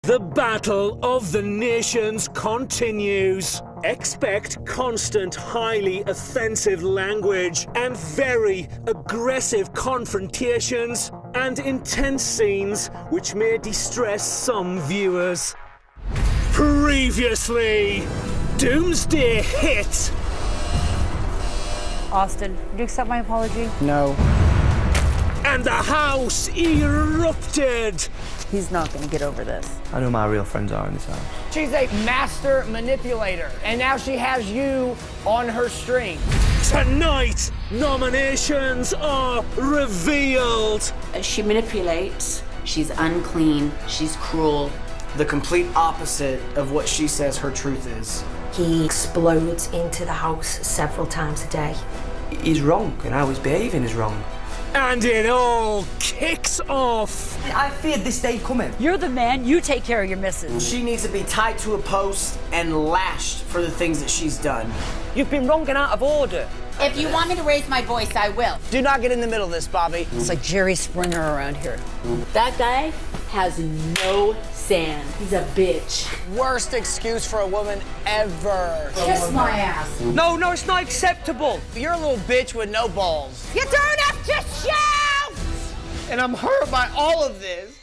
The battle of the nations continues. Expect constant, highly offensive language and very aggressive confrontations and intense scenes which may distress some viewers. Previously, Doomsday hit. Austin, do you accept my apology? No. And the house erupted. He's not going to get over this. I know who my real friends are in this house. She's a master manipulator, and now she has you on her string. Tonight, nominations are revealed. She manipulates, she's unclean, she's cruel. The complete opposite of what she says her truth is. He explodes into the house several times a day. He's wrong, and how he's behaving is wrong. And it all kicks off. I feared this day coming. You're the man, you take care of your missus. She needs to be tied to a post and lashed for the things that she's done. You've been wrong and out of order. If you want me to raise my voice, I will. Do not get in the middle of this, Bobby. It's like Jerry Springer around here. That guy has no sand. He's a bitch. Worst excuse for a woman ever. Kiss my ass. No, it's not acceptable. You're a little bitch with no balls. You don't have to shout! And I'm hurt by all of this.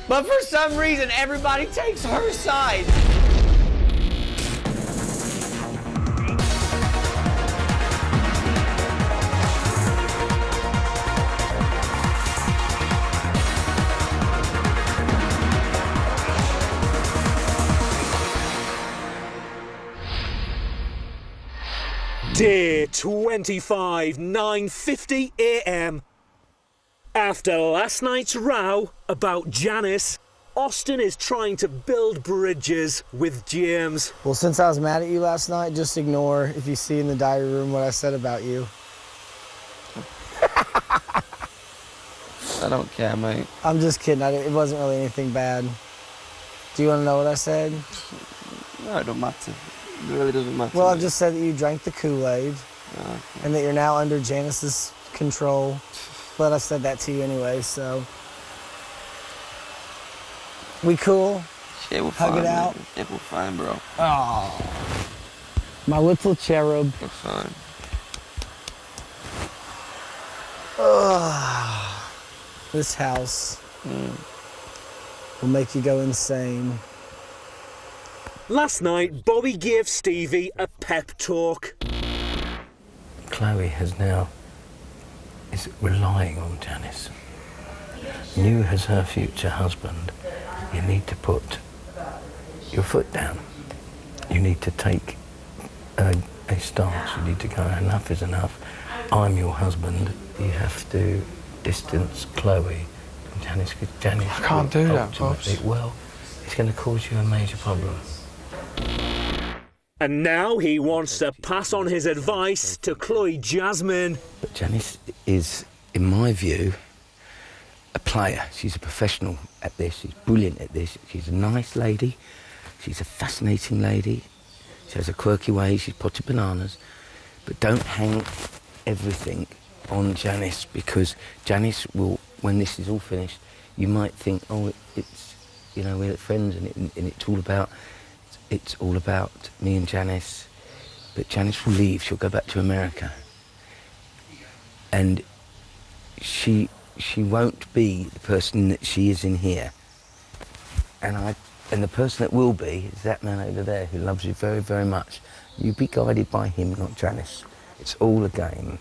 But for some reason, everybody takes her side. Day 25, 9:50 a.m. After last night's row about Janice, Austin is trying to build bridges with James. Well, since I was mad at you last night, just ignore if you see in the diary room what I said about you. I don't care, mate. I'm just kidding. It wasn't really anything bad. Do you want to know what I said? No, it don't matter. It really doesn't matter. Well, I've just said that you drank the Kool-Aid and that you're now under Janice's control. But I've said that to you anyway, so. We cool? Yeah, we're Hug fine, it out? mate. Yeah, we're fine, bro. Oh, my little cherub. We're fine. This house will make you go insane. Last night, Bobby gave Stevie a pep talk. Chloe is relying on Janice. You as her future husband, you need to put your foot down. You need to take a stance. You need to go, enough is enough. I'm your husband. You have to distance Chloe from Janice. Because Janice, I can't do that, Pops. Well, it's going to cause you a major problem. And now he wants to pass on his advice to Chloe Jasmine. But Janice is, in my view, a player. She's a professional at this. She's brilliant at this. She's a nice lady. She's a fascinating lady. She has a quirky way. She's potted bananas. But don't hang everything on Janice, because Janice will, when this is all finished, you might think, oh, it's, you know, we're friends and it's all about me and Janice. But Janice will leave. She'll go back to America. And she won't be the person that she is in here. And the person that will be is that man over there who loves you very, very much. You be guided by him, not Janice. It's all a game.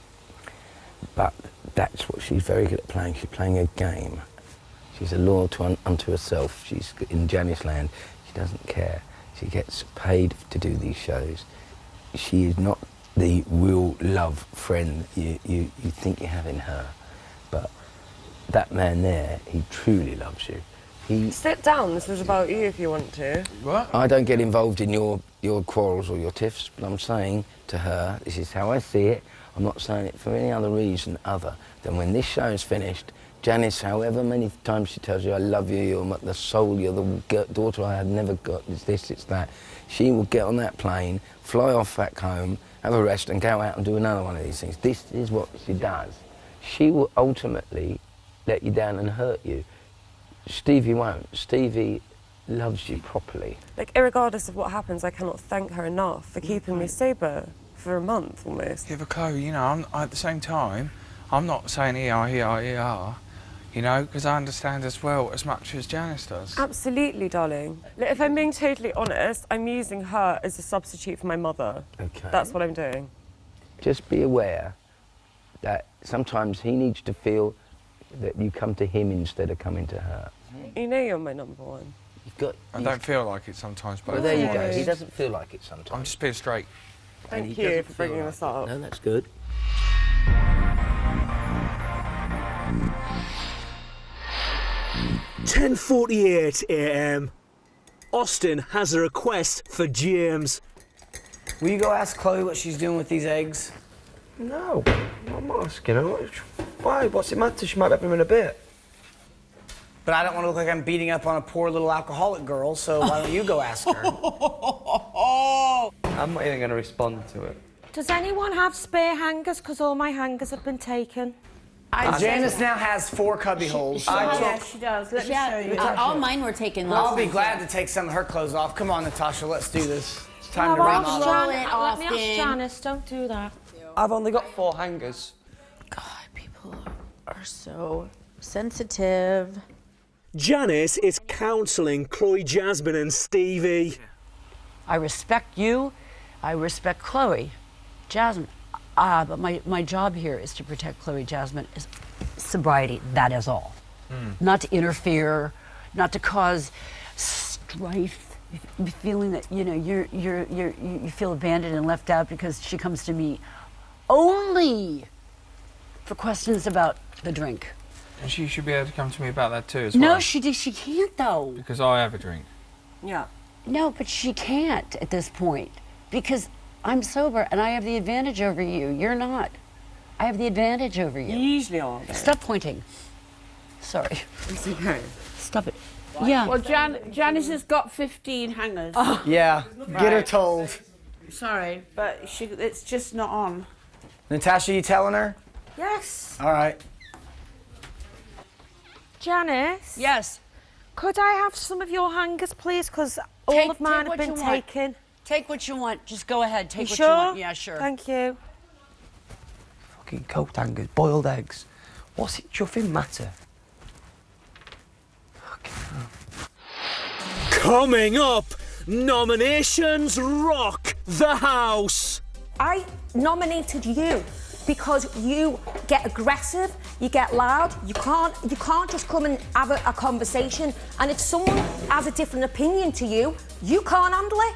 But that's what she's very good at playing. She's playing a game. She's a loyal unto herself. She's in Janice land. She doesn't care. She gets paid to do these shows. She is not the real love friend you think you have in her. But that man there, he truly loves you. Sit down, this was about you if you want to. What? I don't get involved in your quarrels or your tiffs, but I'm saying to her, this is how I see it. I'm not saying it for any other reason other than when this show is finished, Janice, however many times she tells you, I love you, you're the soul, you're the daughter I have never got, it's this, it's that, she will get on that plane, fly off back home, have a rest and go out and do another one of these things. This is what she does. She will ultimately let you down and hurt you. Stevie won't. Stevie loves you properly. Like, irregardless of what happens, I cannot thank her enough for keeping me sober for a month almost. Yeah, but Chloe, you know, at the same time, I'm not saying ER, you know, because I understand as well as much as Janice does. Absolutely, darling. Like, if I'm being totally honest, I'm using her as a substitute for my mother. Okay. That's what I'm doing. Just be aware that sometimes he needs to feel that you come to him instead of coming to her. You know you're my number one. I don't feel like it sometimes, but Well, there you go. He doesn't feel like it sometimes. I'm just being straight. Thank you for bringing this up. No, that's good. "10:48 a.m. Austin has a request for James. Will you go ask Chloe what she's doing with these eggs? No, I'm not asking her. Why? What's it matter? She might be having them in a bit. But I don't want to look like I'm beating up on a poor little alcoholic girl, so why don't you go ask her? I'm not even going to respond to it. Does anyone have spare hangers? Because all my hangers have been taken. Janice now has 4 cubby holes. Yeah, she does. Let me show you. All mine were taken. I'll be glad to take some of her clothes off. Come on, Natasha, let's do this. It's time to Oh, run ask off. Roll it, Let me ask Austin. Janice, don't do that. I've only got 4 hangers. God, people are so sensitive. Janice is counselling Chloe, Jasmine and Stevie. I respect you. I respect Chloe. Jasmine. But my job here is to protect Chloe, Jasmine, is sobriety. That is all. Not to interfere, not to cause strife. Feeling that you feel abandoned and left out because she comes to me only for questions about the drink. And she should be able to come to me about that too as well. No, she can't though. Because I have a drink. Yeah. No, but she can't at this point because I'm sober and I have the advantage over you. You're not. I have the advantage over you. You usually are. Stop pointing. Sorry. It's okay. Stop it. Yeah. Well, Janice has got 15 hangers. Yeah, get her told. Sorry, but it's just not on. Natasha, you telling her? Yes. All right. Janice? Yes. Could I have some of your hangers, please? Because all of mine have been taken. Take what you want. Just go ahead. Take You what sure? you want. Yeah, sure. Thank you. Fucking coat hangers, boiled eggs. What's it chuffing matter? Coming up, nominations rock the house. I nominated you because you get aggressive, you get loud, you can't just come and have a conversation, and if someone has a different opinion to you, you can't handle it.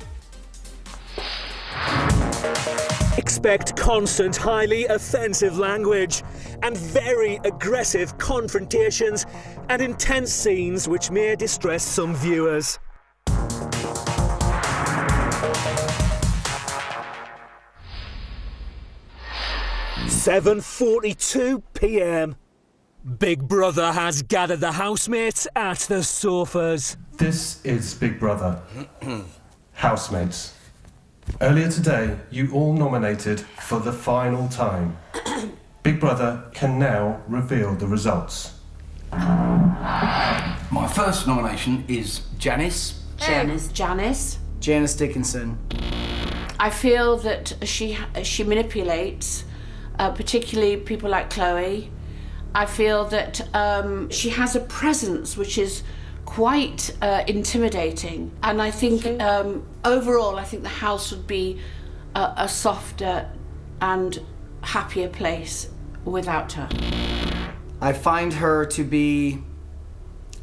Expect constant, highly offensive language and very aggressive confrontations and intense scenes which may distress some viewers. "7:42 p.m. Big Brother has gathered the housemates at the sofas. This is Big Brother. Housemates. Earlier today, you all nominated for the final time. Big Brother can now reveal the results. My first nomination is Janice. Janice. Janice Dickinson. I feel that she manipulates, particularly people like Chloe. I feel that she has a presence which is quite intimidating, and I think overall I think the house would be a softer and happier place without her. I find her to be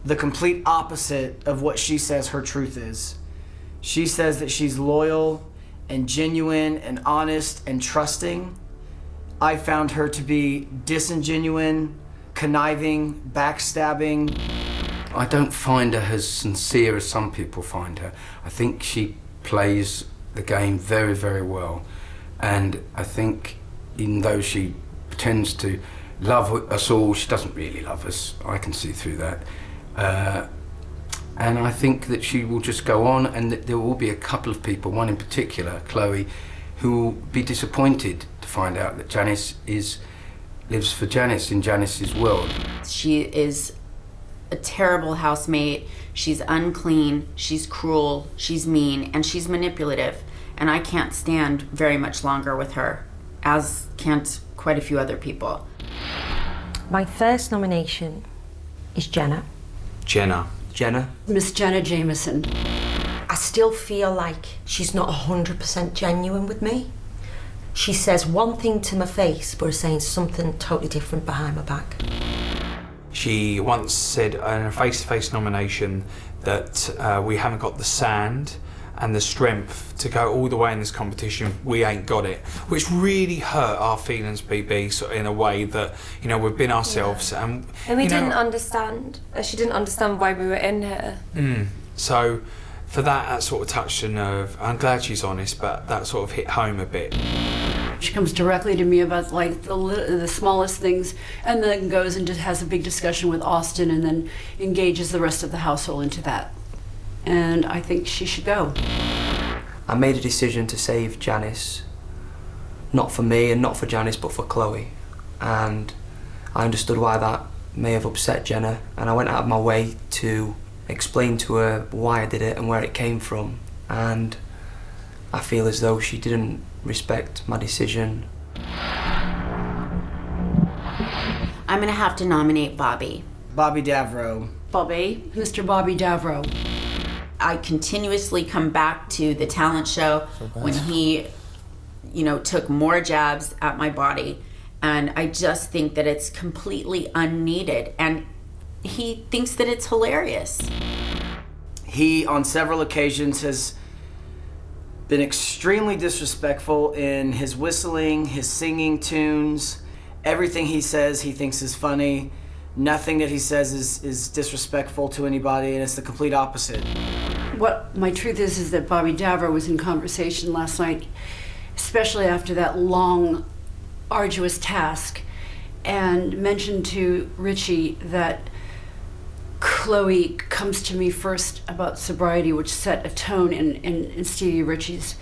the complete opposite of what she says her truth is. She says that she's loyal and genuine and honest and trusting. I found her to be disingenuine, conniving, backstabbing. I don't find her as sincere as some people find her. I think she plays the game very, very well. And I think even though she pretends to love us all, she doesn't really love us. I can see through that. And I think that she will just go on, and that there will be a couple of people, one in particular, Chloe, who will be disappointed to find out that Janice lives for Janice in Janice's world. She is a terrible housemate. She's unclean, she's cruel, she's mean, and she's manipulative. And I can't stand very much longer with her, as can't quite a few other people. My first nomination is Jenna. Jenna. Miss Jenna Jameson. I still feel like she's not 100% genuine with me. She says one thing to my face, but is saying something totally different behind my back. She once said in a face-to-face nomination that we haven't got the sand and the strength to go all the way in this competition. We ain't got it, which really hurt our feelings, BB, sort of in a way that, you know, we've been ourselves. Yeah. And we you know, didn't understand. She didn't understand why we were in here. So for that sort of touched a nerve. I'm glad she's honest, but that sort of hit home a bit. She comes directly to me about like the smallest things, and then goes and just has a big discussion with Austin, and then engages the rest of the household into that. And I think she should go. I made a decision to save Janice, not for me and not for Janice, but for Chloe. And I understood why that may have upset Jenna, and I went out of my way to explain to her why I did it and where it came from. And I feel as though she didn't respect my decision. I'm gonna have to nominate Bobby. Bobby Davro. Bobby. Mr. Bobby Davro. I continuously come back to the talent show when he, you know, took more jabs at my body. And I just think that it's completely unneeded. And he thinks that it's hilarious. He, on several occasions, has been extremely disrespectful in his whistling, his singing tunes. Everything he says he thinks is funny. Nothing that he says is disrespectful to anybody, and it's the complete opposite. What my truth is that Bobby Davro was in conversation last night, especially after that long, arduous task, and mentioned to Richie that Chloe comes to me first about sobriety, which set a tone in Stevie Ritchie's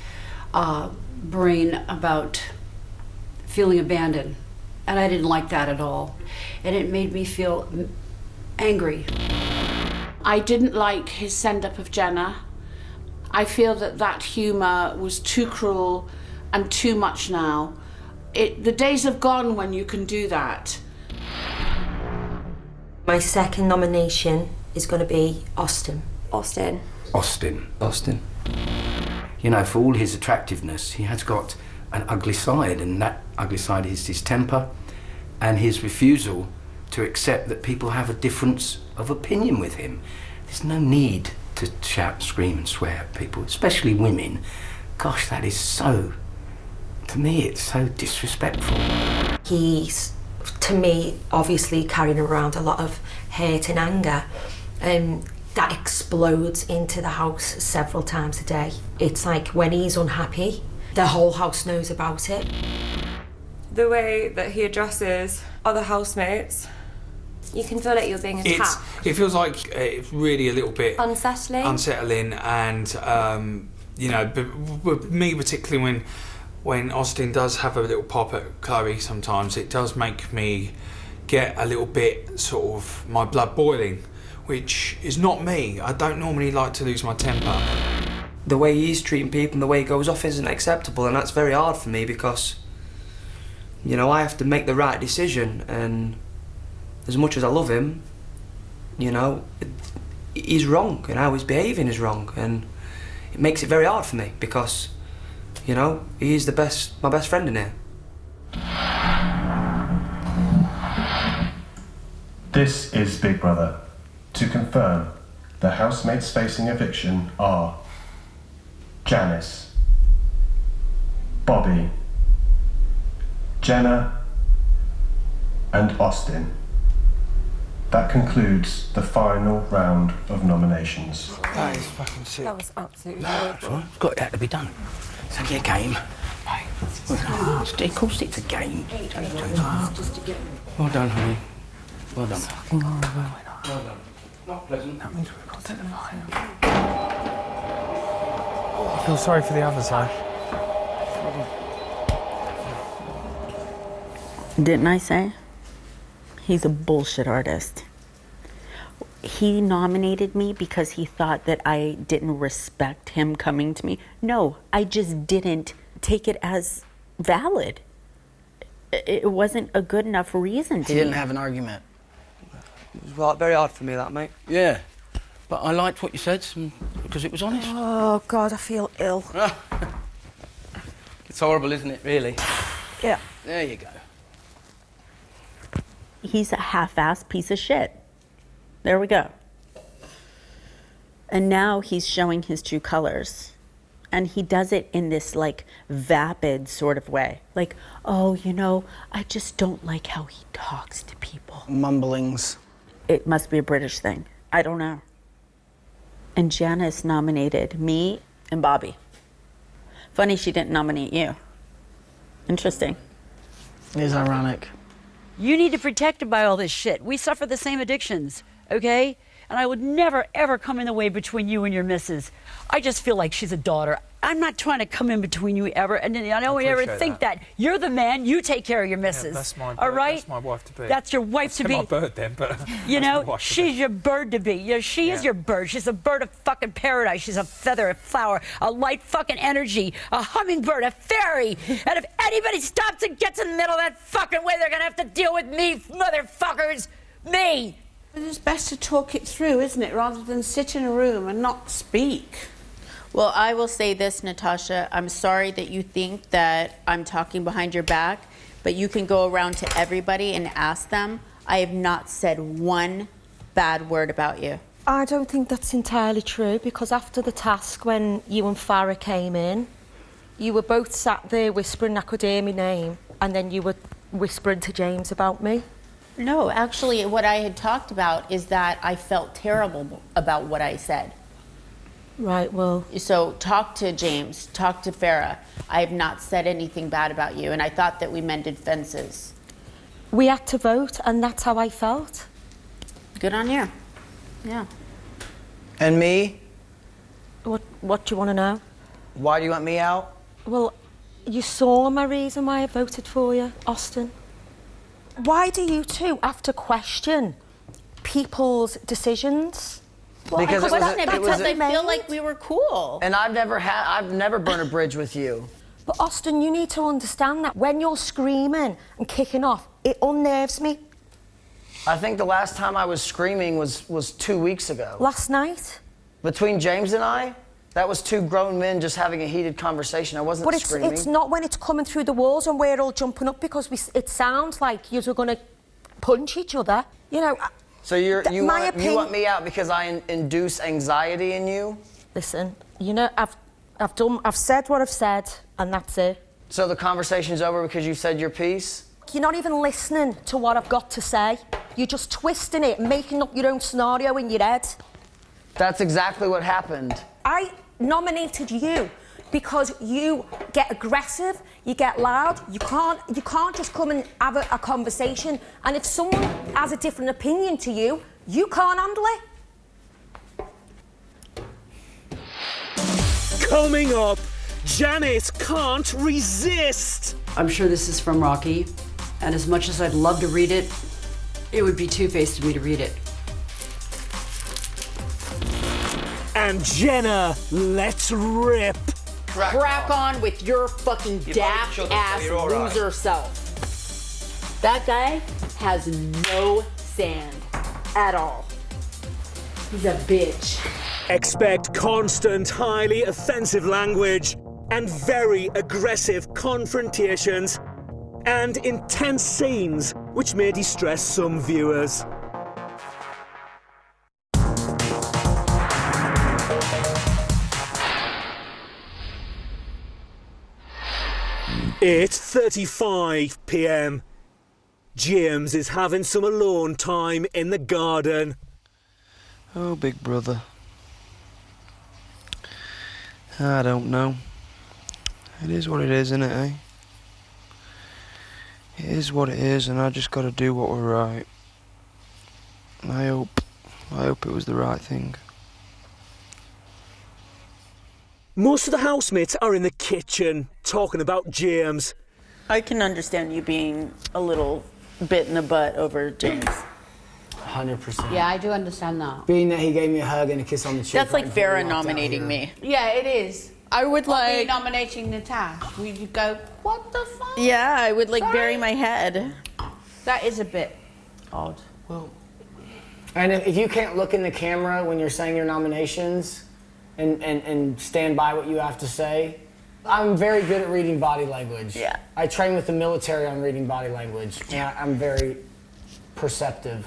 brain about feeling abandoned. And I didn't like that at all. And it made me feel angry. I didn't like his send-up of Jenna. I feel that humour was too cruel and too much now. The days have gone when you can do that. My second nomination is going to be Austin. Austin. You know, for all his attractiveness, he has got an ugly side, and that ugly side is his temper and his refusal to accept that people have a difference of opinion with him. There's no need to shout, scream and swear at people, especially women. Gosh, that is so, to me, it's so disrespectful. He's, to me, obviously carrying around a lot of hate and anger. That explodes into the house several times a day. It's like when he's unhappy, the whole house knows about it. The way that he addresses other housemates, you can feel like you're being attacked. It feels like it's really a little bit unsettling, and you know, but me particularly when Austin does have a little pop at Chloe, sometimes it does make me get a little bit sort of my blood boiling, which is not me. I don't normally like to lose my temper. The way he's treating people and the way he goes off isn't acceptable, and that's very hard for me because, you know, I have to make the right decision, and as much as I love him, you know, he's wrong, and how he's behaving is wrong, and it makes it very hard for me because, you know, he's my best friend in here. This is Big Brother. To confirm, the housemates facing eviction are Janice, Bobby, Jenna, and Austin. That concludes the final round of nominations. That is fucking sick. That was absolutely horrible. It had to be done. It's only a game. Of course it's a game. Well done, honey. Well done. It's fucking horrible. Well done. Not pleasant. That means we've got to the fire. I feel sorry for the other side. Didn't I say? He's a bullshit artist. he nominated me because he thought that I didn't respect him coming to me. No, I just didn't take it as valid. It wasn't a good enough reason to He didn't have an argument. It was very hard for me, that, mate. Yeah, but I liked what you said because it was honest. Oh, God, I feel ill. It's horrible, isn't it, really? Yeah. There you go. He's a half-assed piece of shit. There we go. And now he's showing his true colors. And he does it in this like vapid sort of way. Like, oh, you know, I just don't like how he talks to people. Mumblings. It must be a British thing. I don't know. And Janice nominated me and Bobby. Funny she didn't nominate you. Interesting. It is ironic. You need to be protected by all this shit. We suffer the same addictions, okay? And I would never, ever come in the way between you and your missus. I just feel like she's a daughter. I'm not trying to come in between you ever. And I don't ever think that. You're the man. You take care of your missus. Yeah, that's my bird. All right? That's my wife to be. That's your wife to be. my bird then, but you know, she's your bird to be. You know, she is your bird. She's a bird of fucking paradise. She's a feather, a flower, a light fucking energy, a hummingbird, a fairy. And if anybody stops and gets in the middle of that fucking way, they're gonna have to deal with me, motherfuckers. Me. It's best to talk it through, isn't it, rather than sit in a room and not speak. Well, I will say this, Natasha. I'm sorry that you think that I'm talking behind your back, but you can go around to everybody and ask them. I have not said one bad word about you. I don't think that's entirely true, because after the task, when you and Farah came in, you were both sat there whispering I could hear my name, and then you were whispering to James about me. No, actually, what I had talked about is that I felt terrible about what I said. Right, well... So talk to James, talk to Farah. I have not said anything bad about you, and I thought that we mended fences. We had to vote, and that's how I felt. Good on you. Yeah. And me? What do you want to know? Why do you want me out? Well, you saw my reason why I voted for you, Austin. Why do you two have to question people's decisions? Well, because I feel like we were cool. And I've never burned a bridge with you. But Austin, you need to understand that when you're screaming and kicking off, it unnerves me. I think the last time I was screaming was 2 weeks ago. Last night? Between James and I, that was two grown men just having a heated conversation. I wasn't screaming. But it's not when it's coming through the walls and we're all jumping up, because it sounds like you're going to punch each other. You know. So you want me out because I induce anxiety in you? Listen, you know, I've said what I've said, and that's it. So the conversation's over because you said your piece? You're not even listening to what I've got to say. You're just twisting it, making up your own scenario in your head. That's exactly what happened. I nominated you because you get aggressive, you get loud, you can't just come and have a conversation, and if someone has a different opinion to you, you can't handle it. Coming up, Janice can't resist. I'm sure this is from Rocky, and as much as I'd love to read it, it would be two-faced of me to read it. And Jenna, let's rip. Crack on with your fucking daft ass loser self. That guy has no sand at all. He's a bitch. Expect constant, highly offensive language and very aggressive confrontations and intense scenes which may distress some viewers. It's 8:35 p.m. James is having some alone time in the garden. Oh, big brother. I don't know. It is what it is, isn't it, eh? It is what it is, and I just got to do what we're right. I hope it was the right thing. Most of the housemates are in the kitchen talking about James. I can understand you being a little bit in the butt over James. 100%. Yeah, I do understand that. Being that he gave me a hug and a kiss on the cheek. That's like right Vera before we walked out nominating here. me. Yeah, it is. I would Or me like. nominating Natasha. We would go, what the fuck? Yeah, I would like bury my head. That is a bit odd. Well, and if you can't look in the camera when you're saying your nominations and stand by what you have to say, I'm very good at reading body language. Yeah. I train with the military on reading body language. Yeah. I'm very perceptive.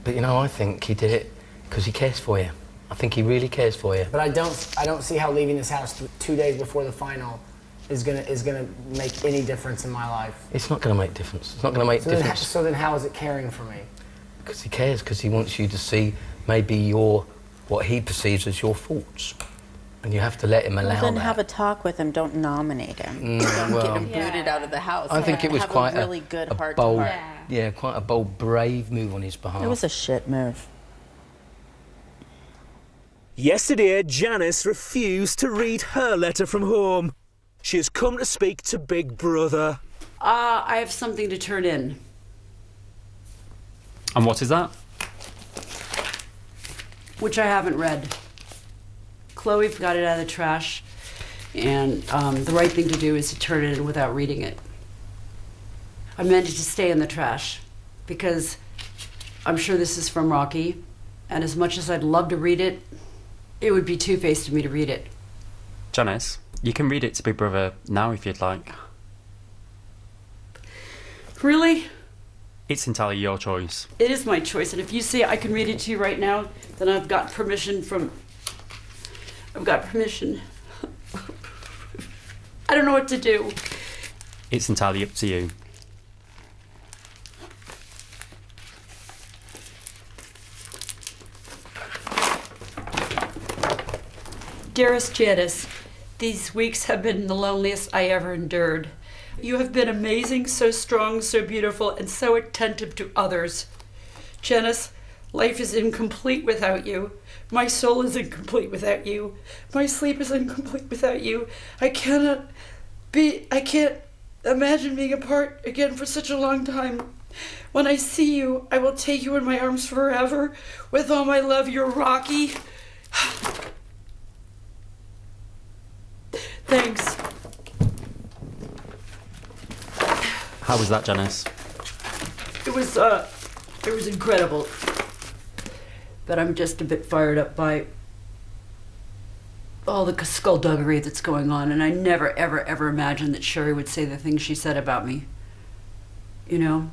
But you know, I think he did it because he cares for you. I think he really cares for you. But I don't see how leaving this house 2 days before the final is gonna make any difference in my life. It's not going to make difference. It's not going to make difference. So then how is it caring for me? Because he cares, because he wants you to see maybe what he perceives as your faults. And you have to let him allow Well, then that. have a talk with him. Don't nominate him. Don't well, get him booted out of the house. I think it was have quite a really good a heart bold, to heart. yeah, quite a bold, brave move on his behalf. It was a shit move. Yesterday, Janice refused to read her letter from home. She has come to speak to Big Brother. I have something to turn in. And what is that? Which I haven't read. Chloe got it out of the trash, and the right thing to do is to turn it in without reading it. I meant it to stay in the trash, because I'm sure this is from Rocky, and as much as I'd love to read it, it would be two-faced of me to read it. Janice, you can read it to Big Brother now if you'd like. Really? It's entirely your choice. It is my choice, and if you say I can read it to you right now, then I've got permission from... I've got permission. I don't know what to do. It's entirely up to you. Dearest Janice, these weeks have been the loneliest I ever endured. You have been amazing, so strong, so beautiful, and so attentive to others. Janice, life is incomplete without you. My soul is incomplete without you. My sleep is incomplete without you. I can't imagine being apart again for such a long time. When I see you, I will take you in my arms forever. With all my love, your Rocky. Thanks. How was that, Janice? It was incredible. But I'm just a bit fired up by all the skullduggery that's going on, and I never, ever, ever imagined that Sherry would say the things she said about me. You know?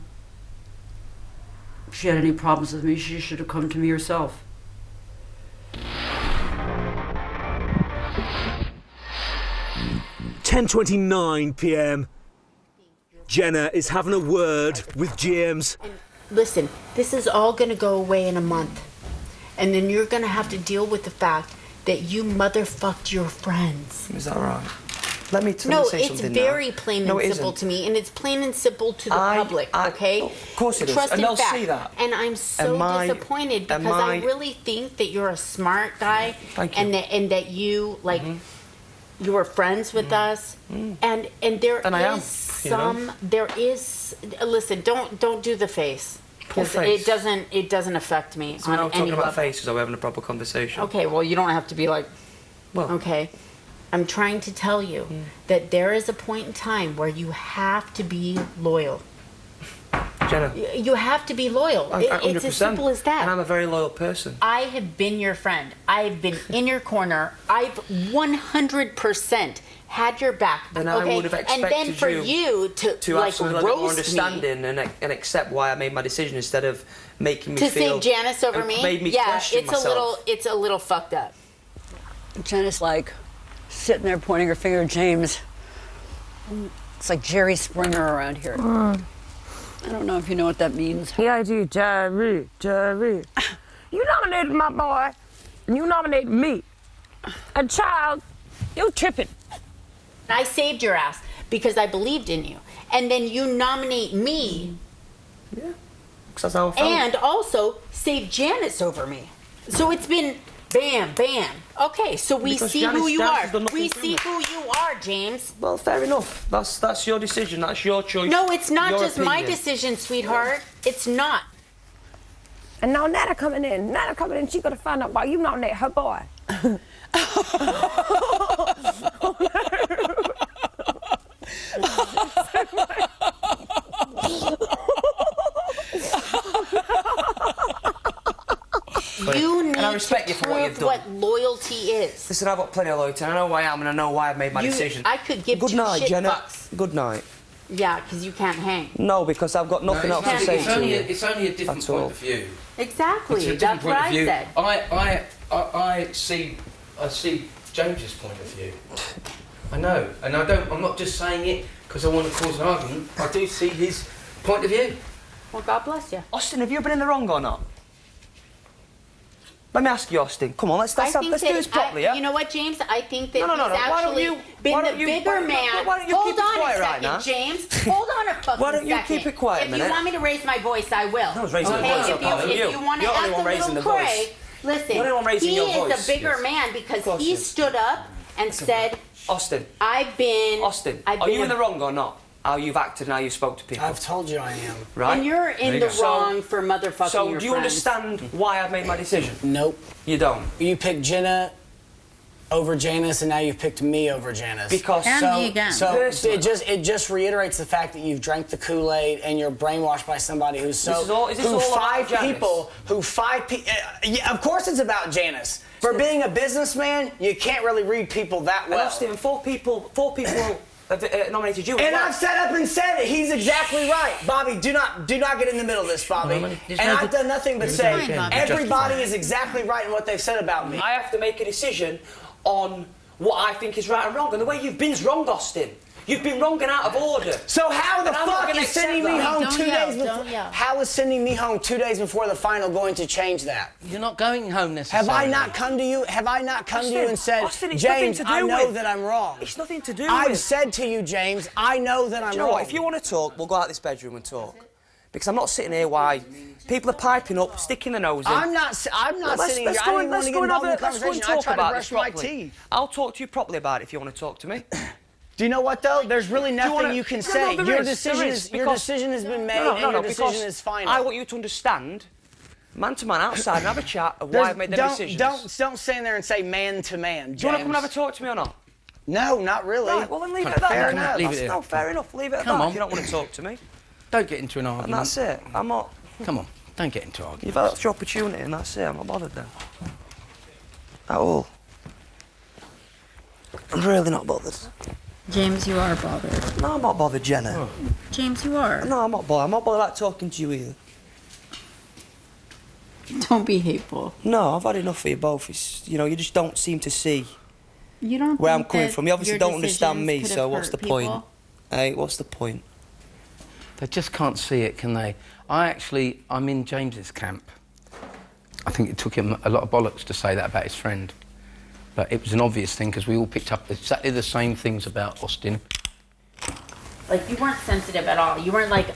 If she had any problems with me, she should have come to me herself. (10:29 p.m. Jenna is having a word with James. Listen, this is all gonna go away in a month. And then you're gonna have to deal with the fact that you motherfucked your friends. Is that right? Let me No, say it's something very now. plain No, and it simple isn't. to me, and it's plain and simple to the public, okay? Of course it is, Trust and in they'll fact. see that. And I'm so disappointed because I really think that you're a smart guy, and that you like you were friends with us, and there And I am, is you know? some there is. Listen, don't do the face. What 'Cause face? it doesn't affect me So we're on not any talking about level. faces, are we having a proper conversation? Okay, well, you don't have to be like, okay. I'm trying to tell you that there is a point in time where you have to be loyal. Jenna. You have to be loyal. It's as simple as that. And I'm a very loyal person. I have been your friend. I've been in your corner. I've 100% had your back. Then okay? I would have expected and then for you to have like some little bit more roast me. understanding and accept why I made my decision instead of making me To feel... say Janice over and me? Made me yeah, question myself. it's a little fucked up. Janice, like, sitting there pointing her finger at James. It's like Jerry Springer around here. I don't know if you know what that means. Yeah, I do. Jerry. You nominated my boy, and you nominated me. And child, you tripping. I saved your ass because I believed in you. And then you nominate me. Yeah. Because that's how I felt. And also save Janice over me. So it's been bam, bam. Okay, so we Because see Janice- who you Janice are. has done nothing We to see me. who you are, James. Well, fair enough. That's your decision. That's your choice. No, it's not your just my opinion. decision, sweetheart. It's not. And now Nana coming in. Nana coming in. She gonna find out why you nominate her boy. You need and I respect to you for what you've prove done. what loyalty is. Listen, I've got plenty of loyalty. I know who I am and I know why I've made my decision. I could give Good two night, shit Jenna. fucks. Good night. Yeah, because you can't hang. No, because I've got nothing else to say to you. It's only a different That's point all. of view. Exactly. It's a That's different what point of I view. said. I see James's point of view. I know, and I'm not just saying it because I want to cause an argument. I do see his point of view. Well, God bless you. Austin, have you been in the wrong or not? Let me ask you, Austin. Come on, let's do this properly, yeah? You know what, James? I think that No. he's actually been the bigger man. Why don't you Hold keep it on quiet a right second, now? James. Hold on a fucking second. Why don't you keep it quiet a If minute? you want me to raise my voice, I will. No one's raising their voice, apart from you. If you want to You're the only act one a raising little the voice. cray, listen, You're the one raising he your is voice. the bigger man because he stood up and said, Austin. Austin, are you in the wrong or not? How you've acted and how you spoke to people? I've told you I am. Right? And you're in the wrong for motherfucking So your do you friends. understand why I've made my decision? Nope. You don't? You picked Jenna over Janice, and now you've picked me over Janice. Because so it just reiterates the fact that you've drank the Kool-Aid and you're brainwashed by somebody who's so Is this all about Janice? Yeah, of course it's about Janice. For being a businessman, you can't really read people that well. And Austin, four people have nominated you. And I've sat up and said it. He's exactly right, Bobby. Do not get in the middle of this, Bobby. And I've done nothing but say everybody is exactly right in what they've said about me. I have to make a decision on what I think is right and wrong, and the way you've been's wrong, Austin. You've been wrong and out of order. So how the And I'm not fuck gonna is sending me accept that. home 2 days before? How is sending me home 2 days before the final going to change that? You're not going home necessarily. Have I not come to you? Have I not come to you and said, Austin, it's James, nothing to do I know with- that I'm wrong. It's nothing to do I've with. said to you, James, I know that I'm Do you know wrong. what? If you want to talk, we'll go out this bedroom and talk. Because I'm not sitting here while people are piping up, sticking their nose in. I'm not sitting here. I don't even want to get involved in the conversation. I try to brush my teeth. I'll talk to you properly about it if you want to talk to me. Do you know what though? There's really nothing you can say. Your decision has been made, and your decision is final. I want you to understand, man to man outside, and have a chat of why I've made them decisions. Don't stand there and say man to man, James. Do you want to come and have a talk to me or not? No, not really. Right, well then leave it at that. Fair then. enough. Leave it here. No, fair enough. Leave it at Come that on. if you don't want to talk to me. Don't get into an argument. And that's it. I'm not. Come on, don't get into argument. You've had your opportunity, and that's it. I'm not bothered then. At all. I'm really not bothered. James, you are bothered. No, I'm not bothered, Jenna. James, you are. No, I'm not bothered. I'm not bothered about talking to you either. Don't be hateful. No, I've had enough of you both. It's, you just don't seem to see You don't where think I'm coming that from. You obviously your don't understand decisions me, could so have what's the hurt point? people? Hey, what's the point? They just can't see it, can they? I'm in James's camp. I think it took him a lot of bollocks to say that about his friend. But it was an obvious thing because we all picked up exactly the same things about Austin. Like, you weren't sensitive at all. You weren't like,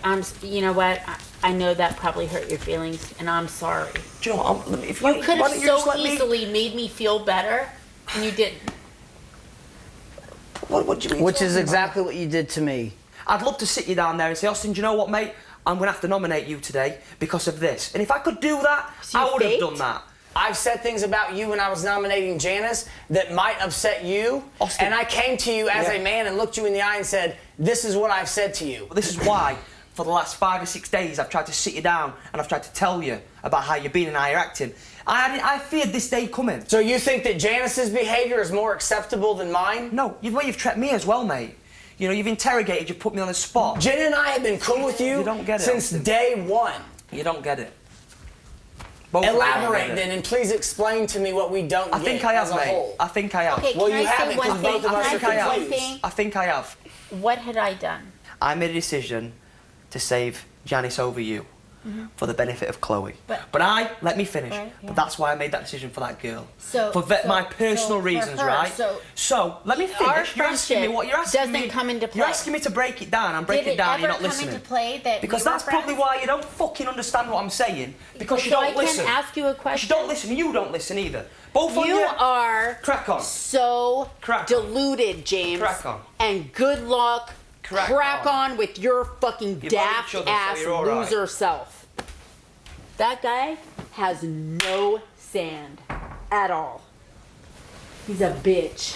you know what? I know that probably hurt your feelings, and I'm sorry. Do you know what? You could have so easily made me feel better, and you didn't. What do you mean? Which is exactly what you did to me. I'd love to sit you down there and say, Austin, do you know what, mate? I'm going to have to nominate you today because of this. And if I could do that, I would have done that. I've said things about you when I was nominating Janice that might upset you, Austin. and I came to you as a man and looked you in the eye and said, this is what I've said to you. This is why, for the last 5 or 6 days, I've tried to sit you down and I've tried to tell you about how you're being and how you're acting. I feared this day coming. So you think that Janice's behaviour is more acceptable than mine? No, you've treated me as well, mate. You've interrogated, you've put me on the spot. Jen and I have been cool with you don't get it, since Austin. day one. You don't get it. Both of you don't Elaborate get it. then, and please explain to me what we don't I get think I have, as a mate. whole. I think I have. Okay, Well, can you I say haven't, one 'cause thing? both of us Can are I say one confused. thing? I think I have. What had I done? I made a decision to save Janice over you for the benefit of Chloe. But let me finish. Right, yeah. But that's why I made that decision for that girl. So- for my personal for reasons, her, right? so let me our finish. You're asking me what you're asking doesn't me. come into play. You're asking me to break it down. I'm breaking Did it down. it You're ever not come listening. into play that Because we were that's probably friends? why you don't fucking understand what I'm saying. Because you So don't I can listen. ask you a Because you question? don't listen. You don't listen either. Both of You you. are Crack on. so Crack on. deluded, James. Crack on. And good luck. Crack on with your fucking You've had daft each other, so ass you're all right. loser self. That guy has no sand at all. He's a bitch.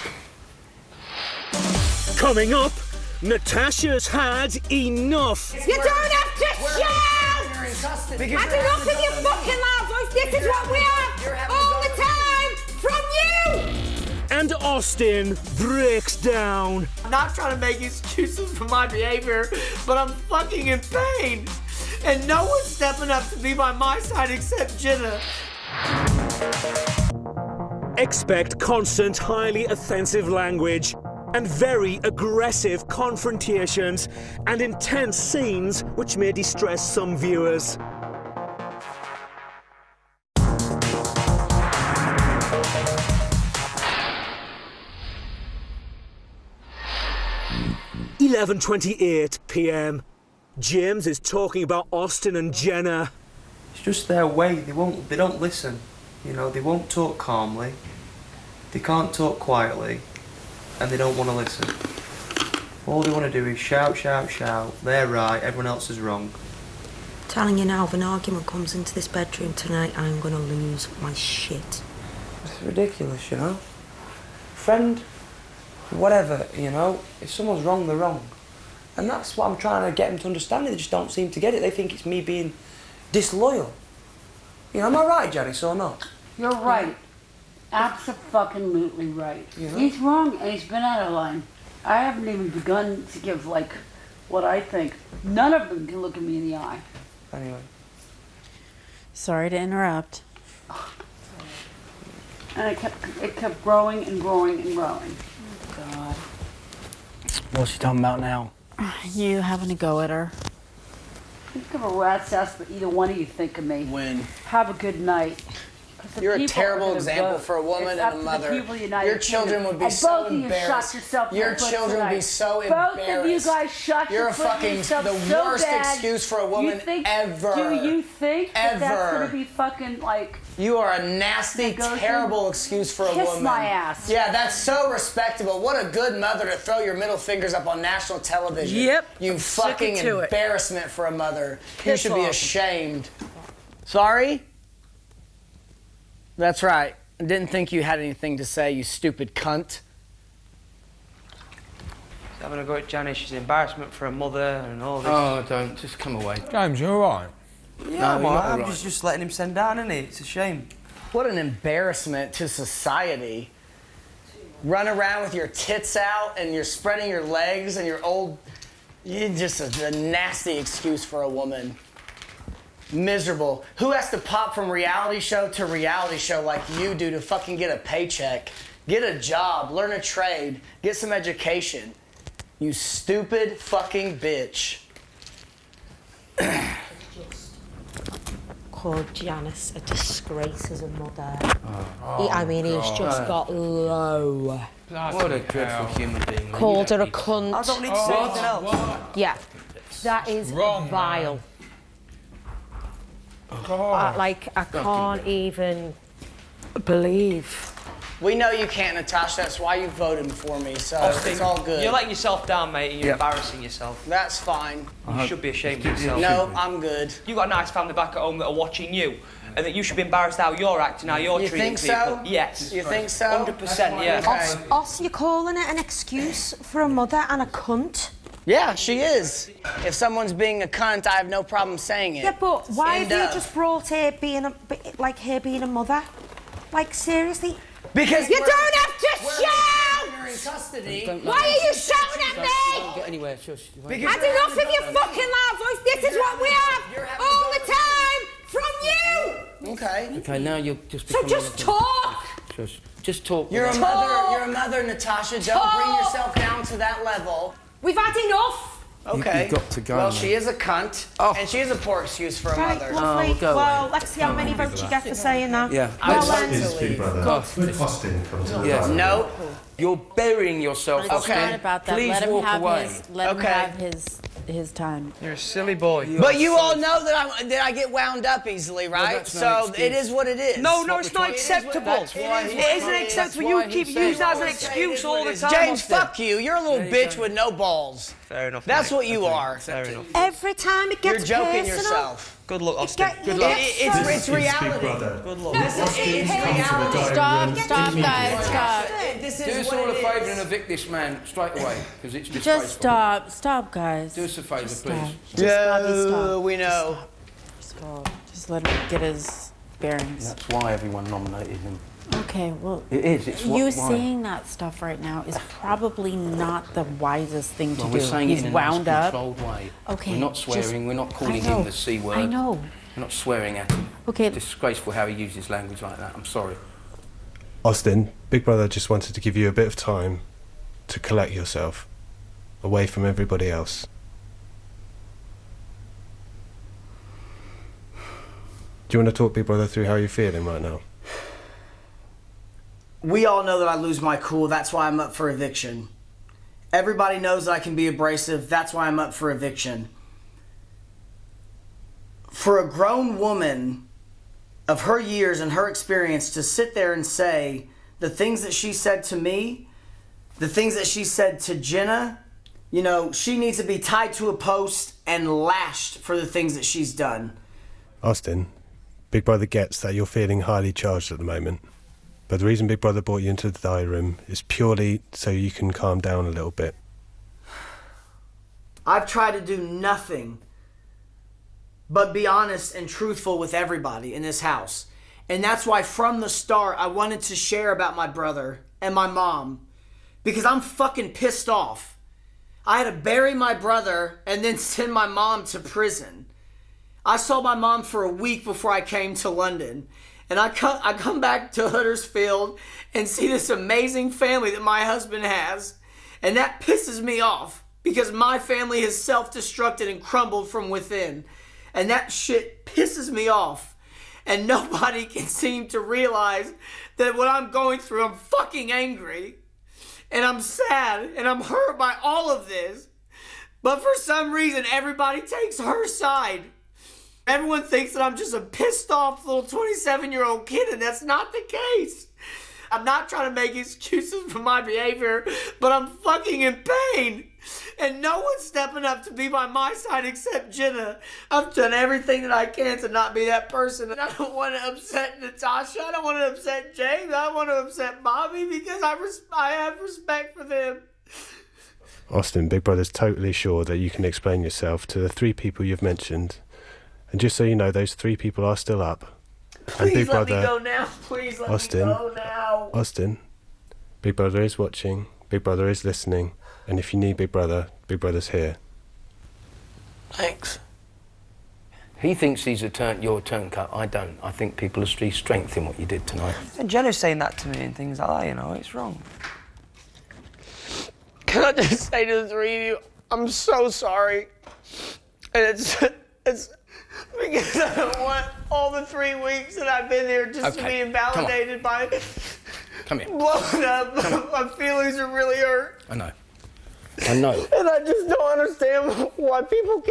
Coming up, Natasha's had enough. You don't have to shout! Had enough of your fucking loud voice. This is what we have all the time from you! And Austin breaks down. I'm not trying to make excuses for my behavior, but I'm fucking in pain. And no one's stepping up to be by my side except Jenna. Expect constant, highly offensive language and very aggressive confrontations and intense scenes which may distress some viewers. (11:28 p.m). James is talking about Austin and Jenna. It's just their way. They don't listen. You know, they won't talk calmly. They can't talk quietly. And they don't want to listen. All they want to do is shout, shout, shout. They're right, everyone else is wrong. Telling you now, if an argument comes into this bedroom tonight, I'm gonna lose my shit. It's ridiculous, you know? Friend, whatever, you know? If someone's wrong, they're wrong. And that's what I'm trying to get them to understand. They just don't seem to get it. They think it's me being disloyal. You know, am I right, Janice, or not? You're right. Absolutely right. You know? He's wrong, and he's been out of line. I haven't even begun to give, like, what I think. None of them can look at me in the eye. Anyway. Sorry to interrupt. And it kept growing and growing and growing. God. What's she talking about now? You having a go at her? Think of a rat's ass, but either one of you think of me. When? Have a good night. You're a terrible example for a woman and a mother. Your children would be so embarrassed. Your children would be so embarrassed. Both of you guys shut You're your a fucking the worst excuse for a woman ever. Do you think ever? That's gonna be fucking like? You are a nasty, terrible excuse for a woman. Kiss my ass. Yeah, that's so respectable. What a good mother to throw your middle fingers up on national television. Yep. You fucking embarrassment for a mother. You Piss should be off. ashamed. Sorry? That's right. I didn't think you had anything to say, you stupid cunt. Having a go at Janice, she's an embarrassment for her mother and all this. Oh, don't. Just come away. James, you alright? Yeah, No, you're I'm not just letting him send down, isn't it? It's a shame. What an embarrassment to society. Run around with your tits out and you're spreading your legs and you're old. You're just a nasty excuse for a woman. Miserable. Who has to pop from reality show to reality show like you do to fucking get a paycheck? Get a job, learn a trade, get some education. You stupid fucking bitch. Called Janice a disgrace as a mother. Oh, I mean, he's just got low. What a dreadful human being. Called her a cunt. I don't need to say anything else. Yeah, that is Wrong, vile. I can't even believe. We know you can't, Natasha. That's why you voted for me, so it's all good. You're letting yourself down, mate, and you're embarrassing yourself. That's fine. You should be ashamed of yourself. No, I'm good. You got a nice family back at home that are watching you, and that you should be embarrassed how you're acting, how you're treating people. You think so? Yes. You think so? 100%, yeah. Okay. Oss, you're calling it an excuse for a mother and a cunt? Yeah, she is. If someone's being a cunt, I have no problem saying it. Yeah, but why And, have you just brought her being a mother? Like, seriously? Because you don't have to shout! You're in custody. Why are you shouting at me? Don't get anywhere. Shush. Had enough of your fucking loud voice. This is what we have all the time from you. Okay. Okay, now you're just. So just talk. Just talk. You're a mother. You're a mother, Natasha. Don't bring yourself down to that level. We've had enough. Okay. You've got to go. Well, now. she is a cunt, and she is a poor excuse for a Right, mother. lovely. go well, away. let's see how many votes you get for saying that. Yeah. Is Big Brother. When Austin comes to the Yes. dining No. You're burying yourself, It's Austin. not about that. Please let him walk have away. his time. You're a silly boy. But you all know that I get wound up easily, right? that's no So excuse. it is what it is. No, it's not acceptable. It isn't acceptable. You keep using that as an excuse all the time. James, Austin. fuck you. You're a little bitch with no balls. Fair enough. That's mate. what you are. Fair enough. Every time it You're gets joking personal, yourself. Good luck, Austin. Good luck. It's reality. Big Brother. Good luck. It's reality. Stop, guys, stop. Do us all a favour and evict this man straight away, because it's disgraceful. Just stop, guys. Do us a favour, please. Stop. We know. Stop. Just let him get his bearings. That's why everyone nominated him. Okay, well, It is. It's you why. saying that stuff right now is probably not the wisest thing to Well, do. we're saying He's it in a wound nice, up. controlled way. Okay, We're not swearing. just- We're not calling I know, him the C word. I know. We're not swearing at him. Okay. It's disgraceful how he uses language like that. I'm sorry. Austin, Big Brother just wanted to give you a bit of time to collect yourself away from everybody else. Do you want to talk Big Brother through how you're feeling right now? We all know that I lose my cool. That's why I'm up for eviction. Everybody knows that I can be abrasive. That's why I'm up for eviction. For a grown woman of her years and her experience to sit there and say the things that she said to me, the things that she said to Jenna, you know, she needs to be tied to a post and lashed for the things that she's done. Austin, Big Brother gets that you're feeling highly charged at the moment. But the reason Big Brother brought you into the diary room is purely so you can calm down a little bit. I've tried to do nothing but be honest and truthful with everybody in this house. And that's why from the start I wanted to share about my brother and my mom, because I'm fucking pissed off. I had to bury my brother and then send my mom to prison. I saw my mom for a week before I came to London. And I come back to Huddersfield and see this amazing family that my husband has. And that pisses me off because my family has self-destructed and crumbled from within. And that shit pisses me off. And nobody can seem to realize that what I'm going through, I'm fucking angry. And I'm sad and I'm hurt by all of this. But for some reason, everybody takes her side. Everyone thinks that I'm just a pissed off little 27-year-old kid, and that's not the case. I'm not trying to make excuses for my behavior, but I'm fucking in pain. And no one's stepping up to be by my side except Jenna. I've done everything that I can to not be that person. And I don't want to upset Natasha. I don't want to upset James. I don't want to upset Bobby because I have respect for them. Austin, Big Brother's totally sure that you can explain yourself to the 3 people you've mentioned. And just so you know, those 3 people are still up. And Please let me go now. Please let me go now. Austin, Big Brother is watching. Big Brother is listening. And if you need Big Brother's here. Thanks. He thinks he's your turncoat. I don't. I think people see strength in what you did tonight. And Jenna's saying that to me and things like that, you know, it's wrong. Can I just say to the 3 of you, I'm so sorry. And it's because I don't want all the 3 weeks that I've been here just to be invalidated by Come here. blowing up. My feelings are really hurt. I know. I know. And I just don't understand why people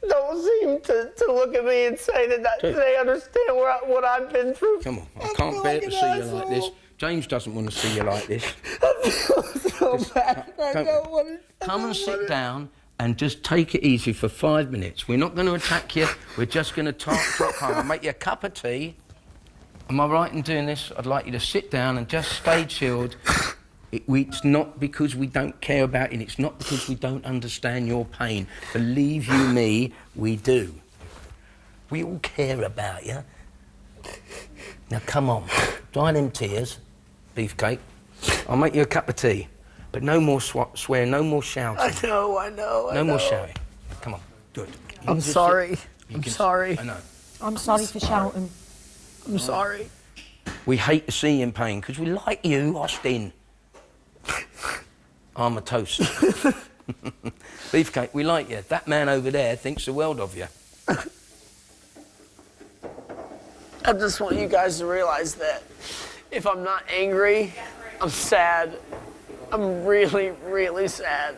don't seem to look at me and say that they understand what I've been through. Come on. I can't bear to see you like this. James doesn't want to see you like this. I feel so bad. I don't want to. Come and sit down and just take it easy for 5 minutes. We're not going to attack you. We're just going to talk home. I'll make you a cup of tea. Am I right in doing this? I'd like you to sit down and just stay chilled. It's not because we don't care about it. It's not because we don't understand your pain. Believe you me, we do. We all care about you. Now, come on. Dry them tears, beefcake. I'll make you a cup of tea. But no more swear, no more shouting. I know. No more shouting. Come on, good. I'm sorry. I'm sorry. I know. I'm sorry for shouting. I'm sorry. We hate to see you in pain because we like you, Austin. I'm a toast. Beefcake, we like you. That man over there thinks the world of you. I just want you guys to realize that if I'm not angry, I'm sad. I'm really, really sad.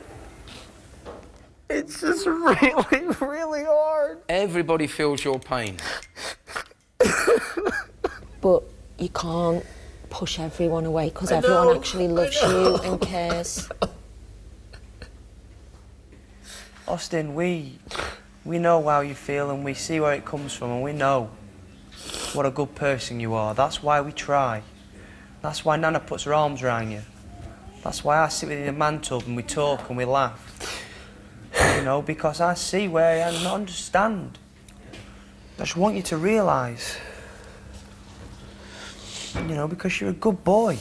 It's just really, really hard. Everybody feels your pain. But you can't push everyone away because everyone actually loves you and cares. Austin, we We know how you feel and we see where it comes from and we know what a good person you are. That's why we try. That's why Nana puts her arms around you. That's why I sit with you in the man tub and we talk and we laugh. You know, because I see where I don't understand. I just want you to realise, you know, because you're a good boy.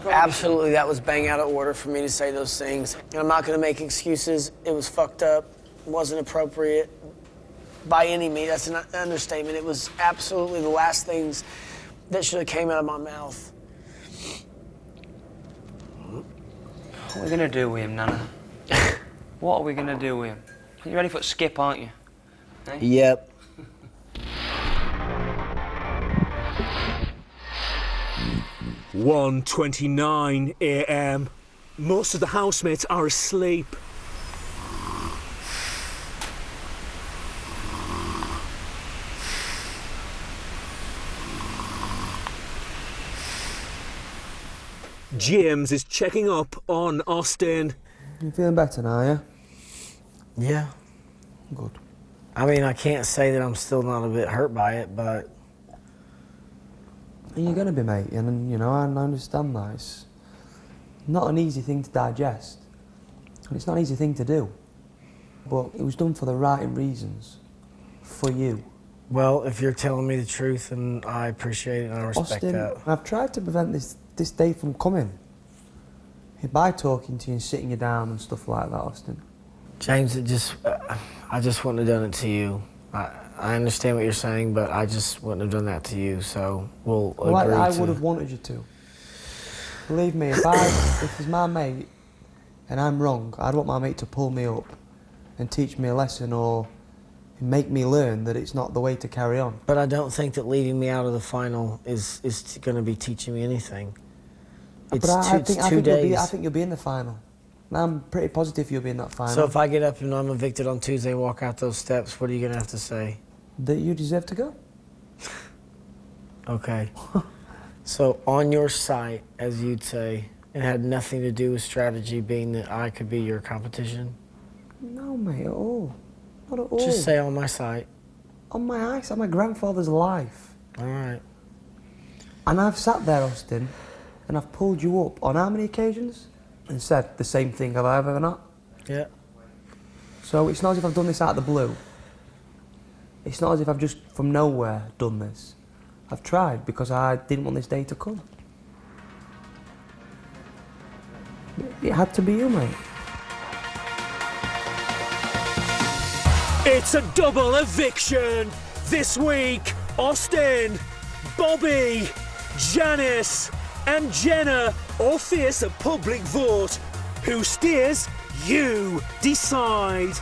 Absolutely, that was bang out of order for me to say those things. And I'm not going to make excuses. It was fucked up. It wasn't appropriate by any means. That's an understatement. It was absolutely the last things that should have came out of my mouth. What are we going to do with him, Nana? What are we going to do with him? You're ready for a skip, aren't you? Eh? Yep. 1:29 a.m. Most of the housemates are asleep. James is checking up on Austin. You feeling better now, yeah? Yeah. Good. I mean, I can't say that I'm still not a bit hurt by it, but... And you're going to be, mate, and, you know, I understand that. It's not an easy thing to digest, and it's not an easy thing to do. But it was done for the right reasons. For you. Well, if you're telling me the truth, and I appreciate it and I respect Austin, that. I've tried to prevent this day from coming. By talking to you and sitting you down and stuff like that, Austin. James, I just wouldn't have done it to you. I understand what you're saying, but I just wouldn't have done that to you, so we'll agree I would have wanted you to. Believe me, if he's my mate and I'm wrong, I'd want my mate to pull me up and teach me a lesson or make me learn that it's not the way to carry on. But I don't think that leaving me out of the final is going to be teaching me anything. It's I two days. I think you'll be in the final. And I'm pretty positive you'll be in that final. So if I get up and I'm evicted on Tuesday and walk out those steps, what are you going to have to say? That you deserve to go. Okay. So on your site, as you'd say, it had nothing to do with strategy, being that I could be your competition? No, mate, at all. Not at all. Just say on my site. On my eyes, on my grandfather's life. All right. And I've sat there, Austin, and I've pulled you up on how many occasions? And said the same thing, have I ever not? Yeah. So it's not as if I've done this out of the blue. It's not as if I've just from nowhere done this. I've tried because I didn't want this day to come. It had to be you, mate. It's a double eviction! This week, Austin, Bobby, Janice and Jenna all face a public vote. Who steers? You decide.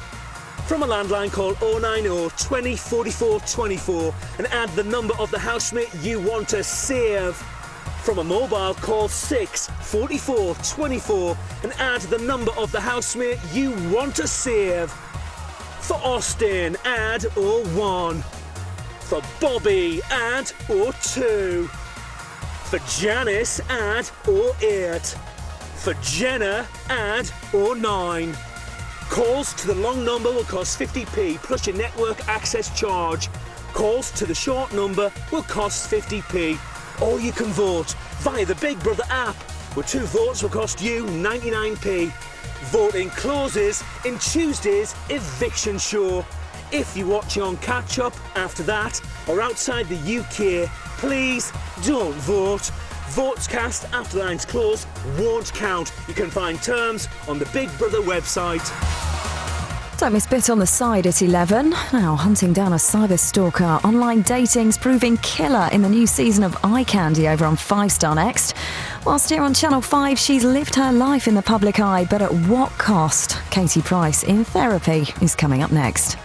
From a landline, call 090 20 44 24 and add the number of the housemate you want to save. From a mobile, call 6 44 24 and add the number of the housemate you want to save. For Austin, add 01. For Bobby, add 02. For Janice, add 08. For Jenna, add 09. Calls to the long number will cost 50p plus your network access charge. Calls to the short number will cost 50p. Or you can vote via the Big Brother app, where 2 votes will cost you 99p. Voting closes in Tuesday's eviction show. If you're watching on catch up after that or outside the UK, please don't vote. Votes cast after the lines close won't count. You can find terms on the Big Brother website. Don't miss Bit on the Side at 11. Now, hunting down a cyber stalker. Online dating's proving killer in the new season of Eye Candy over on 5 Star Next. Whilst here on Channel 5, she's lived her life in the public eye, but at what cost? Katie Price in therapy is coming up next.